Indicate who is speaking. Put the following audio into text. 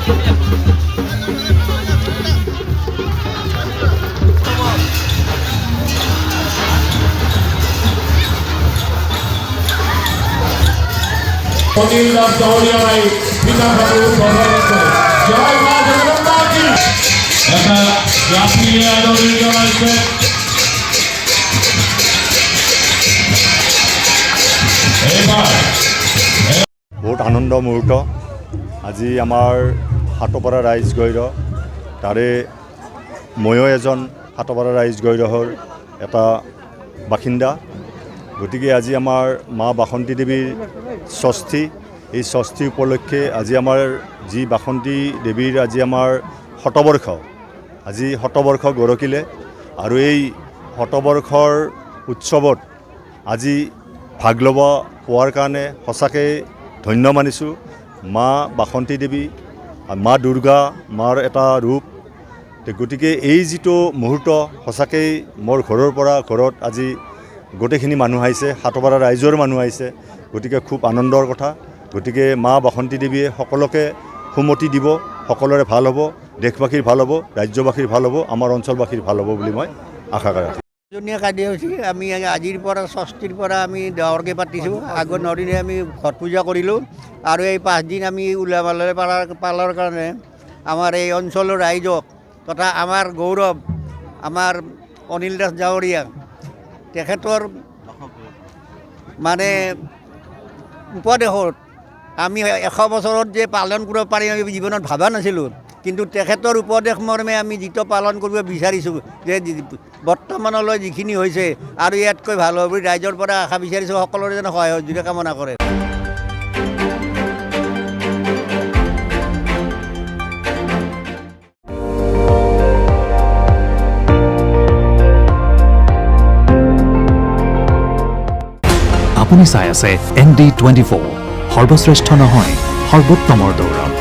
Speaker 1: অনিল দাস দৌড়িয়া ভাই পিতা বাবু জয় মা জগন্নাথ কি এটা জাতীয় আদরের জনাইছে এবার
Speaker 2: বহুত আনন্দ মুহূৰ্ত আজি আমাৰ হাটপাৰা ৰাইজ গৈৰ তাৰে ময়ো এজন হাটপাৰা ৰাইজ গৈৰহৰ এটা বাসিন্দা গতিকে আজি আমাৰ মা বাসন্তী দেৱীৰ ষষ্ঠী এই ষষ্ঠী উপলক্ষে আজি আমাৰ যি বাসন্তী দেৱীৰ আজি আমাৰ শতবৰ্ষ আজি শতবৰ্ষ গৰকিলে আৰু এই শতবৰ্ষৰ উৎসৱত আজি ভাগ ল'ব পোৱাৰ কাৰণে সঁচাকৈ ধন্য মানিছোঁ মা বাসন্তী দেৱী মা দুৰ্গা মাৰ এটা ৰূপ গতিকে এই যিটো মুহূৰ্ত সঁচাকৈ মোৰ ঘৰৰ পৰা ঘৰত আজি গোটেইখিনি মানুহ আহিছে হাটপাৰা ৰাইজৰ মানুহ আহিছে গতিকে খুব আনন্দৰ কথা গতিকে মা বাসন্তী দেৱীয়ে সকলোকে সুমতি দিব সকলোৰে ভাল হ'ব দেশবাসীৰ ভাল হ'ব ৰাজ্যবাসীৰ ভাল হ'ব আমাৰ অঞ্চলবাসীৰ ভাল হ'ব বুলি মই আশা ৰাখিছোঁ
Speaker 3: জনীয়া কাৰ্যসূচী আমি আজিৰ পৰা ষষ্ঠীৰ পৰা আমি ডাঙৰকৈ পাতিছোঁ আগৰ 9 দিনে আমি ঘট পূজা কৰিলোঁ আৰু এই 5 দিন আমি উলামালয় পালাৰ কাৰণে আমাৰ এই অঞ্চলৰ ৰাইজক তথা আমাৰ গৌৰৱ আমাৰ অনিল দাস ডাঙৰীয়া তেখেতৰ মানে উপদেশত আমি 100 বছৰত যে পালন কৰিব পাৰিম আমি জীৱনত ভবা নাছিলোঁ কিন্তু তেখেতৰ উপদেশ মৰ্মে আমি যিটো পালন কৰিব বিচাৰিছোঁ যে বৰ্তমানলৈ যিখিনি হৈছে আৰু ইয়াতকৈ ভাল হ'ব বুলি ৰাইজৰ পৰা আশা বিচাৰিছোঁ সকলোৰে যেন সহায় সহযোগিতা কামনা কৰে
Speaker 4: আপুনি চাই আছে ND24 সৰ্বশ্ৰেষ্ঠ নহয় সৰ্বোত্তমৰ দৌৰত